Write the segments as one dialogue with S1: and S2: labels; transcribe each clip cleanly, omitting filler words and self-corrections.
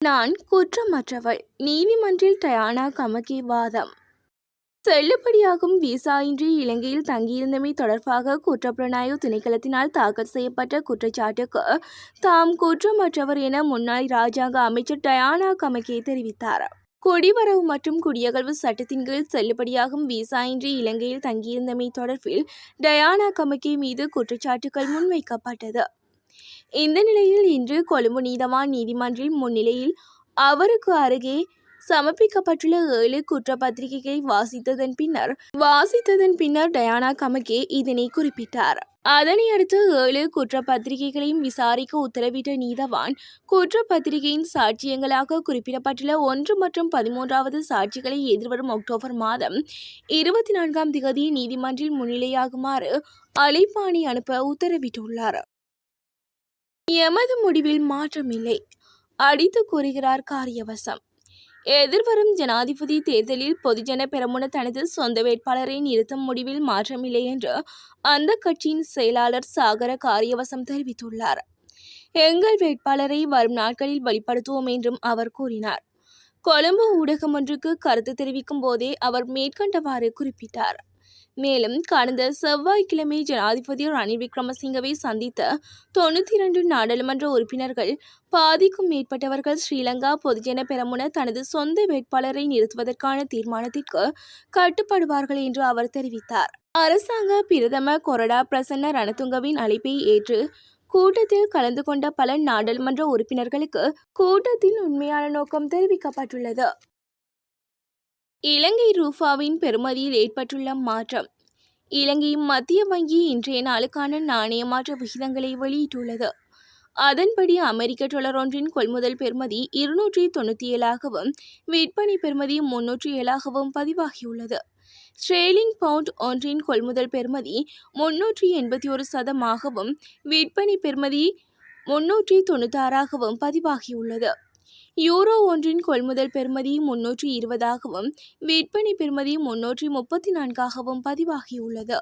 S1: நான் குற்றமற்றவள். நீதிமன்றில் டயானா கமகே வாதம். செல்லுபடியாகும் விசா இன்றி இலங்கையில் தங்கியிருந்தமை தொடர்பாக குற்றப்புலனாய்வு திணைக்களத்தினால் தாக்கல் செய்யப்பட்ட குற்றச்சாட்டுக்கு தாம் குற்றமற்றவர் என முன்னாள் இராஜாங்க அமைச்சர் டயானா கமகே தெரிவித்தார். குடிவரவு மற்றும் குடியகல்வு சட்டத்தின் கீழ் செல்லுபடியாகும் விசா இன்றி இலங்கையில் தங்கியிருந்தமை தொடர்பில் டயானா கமகே மீது குற்றச்சாட்டுகள் முன்வைக்கப்பட்டது. இந்த நிலையில் இன்று கொழும்பு நீதவான் நீதிமன்றில் முன்னிலையில் அவருக்கு அருகே சமர்ப்பிக்கப்பட்டுள்ள 7 குற்றப்பத்திரிகைகளை வாசித்ததன் பின்னர் டயானா கமகே இதனை குறிப்பிட்டார். அதனையடுத்து 7 குற்றப்பத்திரிகைகளையும் விசாரிக்க உத்தரவிட்ட நீதவான் குற்றப்பத்திரிகையின் சாட்சியங்களாக குறிப்பிடப்பட்டுள்ள 1 மற்றும் 13வது சாட்சிகளை எதிர்வரும் அக்டோபர் மாதம் 24ஆம் திகதி நீதிமன்றில் முன்னிலையாகுமாறு அழைப்பாணை அனுப்ப உத்தரவிட்டுள்ளார். எமது முடிவில் மாற்றமில்லை, அடித்து கூறுகிறார் காரியவசம். எதிர்வரும் ஜனாதிபதி தேர்தலில் பொதுஜன பெரமுன தனது சொந்த வேட்பாளரை நிறுத்தும் முடிவில் மாற்றமில்லை என்று அந்த கட்சியின் செயலாளர் சாகர காரியவசம் தெரிவித்துள்ளார். எங்கள் வேட்பாளரை வரும் நாட்களில் வெளிப்படுத்துவோம் என்றும் அவர் கூறினார். கொழும்பு ஊடகம் ஒன்றுக்கு கருத்து தெரிவிக்கும் போதே அவர் மேற்கண்டவாறு குறிப்பிட்டார். மேலும் கடந்த செவ்வாய்க்கிழமை ஜனாதிபதி ரணில் விக்ரமசிங்கவை சந்தித்த 92 நாடாளுமன்ற உறுப்பினர்கள் பாதிக்கும் மேற்பட்டவர்கள் ஸ்ரீலங்கா பொதுஜன பெரமுன தனது சொந்த வேட்பாளரை நிறுத்துவதற்கான தீர்மானத்திற்கு கட்டுப்படுவார்கள் என்று அவர் தெரிவித்தார். அரசாங்க பிரதம கொரடா பிரசன்ன ரணதுங்கவின் அழைப்பை ஏற்று கூட்டத்தில் கலந்து கொண்ட பல நாடாளுமன்ற உறுப்பினர்களுக்கு கூட்டத்தின் உண்மையான நோக்கம் தெரிவிக்கப்பட்டுள்ளது. இலங்கை ரூபாவின் பெறுமதியில் ஏற்பட்டுள்ள மாற்றம். இலங்கை மத்திய வங்கி இன்றைய நாளுக்கான நாணய மாற்ற விகிதங்களை வெளியிட்டுள்ளது. அதன்படி அமெரிக்க டாலர் ஒன்றின் கொள்முதல் பெறுமதி 297ஆகவும் விற்பனை பெறுமதி 307ஆகவும் பதிவாகியுள்ளது. ஸ்ட்ரேலிங் பவுண்ட் ஒன்றின் கொள்முதல் பெறுமதி 381%ஆகவும் விற்பனை பெறுமதி 396ஆகவும் பதிவாகியுள்ளது. யூரோ ஒன்றின் கொள்முதல் பெறுமதி 320ஆகவும் விற்பனை பெறுமதி 334ஆகவும் பதிவாகியுள்ளது.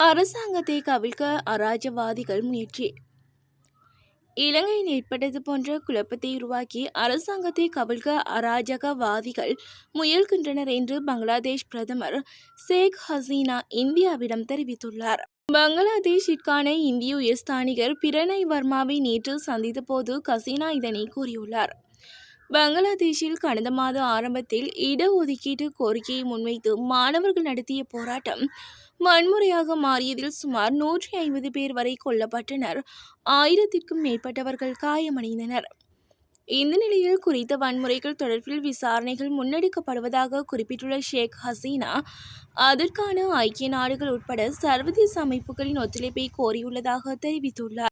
S1: அரசாங்கத்தை கவிழ்க்க அராஜகவாதிகள் முயற்சி. இலங்கையில் ஏற்பட்டது போன்ற குழப்பத்தை உருவாக்கி அரசாங்கத்தை கவிழ்க்க அராஜகவாதிகள் முயல்கின்றனர் என்று பங்களாதேஷ் பிரதமர் ஷேக் ஹசீனா இந்தியாவிடம் தெரிவித்துள்ளார். பங்களாதேஷிற்கான இந்திய உயர்ஸ்தானிகர் பிரணய் வர்மாவை நேற்று சந்தித்த போது ஹசீனா இதனை கூறியுள்ளார். பங்களாதேஷில் கடந்த மாத ஆரம்பத்தில் இடஒதுக்கீட்டு கோரிக்கையை முன்வைத்து மாணவர்கள் நடத்திய போராட்டம் வன்முறையாக மாறியதில் சுமார் 150 பேர் வரை கொல்லப்பட்டனர். 1000க்கும் மேற்பட்டவர்கள் காயமடைந்தனர். இந்த நிலையில் குறித்த வன்முறைகள் தொடர்பில் விசாரணைகள் முன்னெடுக்கப்படுவதாக குறிப்பிட்டுள்ள ஷேக் ஹசீனா அதற்கான ஐக்கிய நாடுகள் உட்பட சர்வதேச அமைப்புகளின் ஒத்துழைப்பை கோரியுள்ளதாக தெரிவித்துள்ளார்.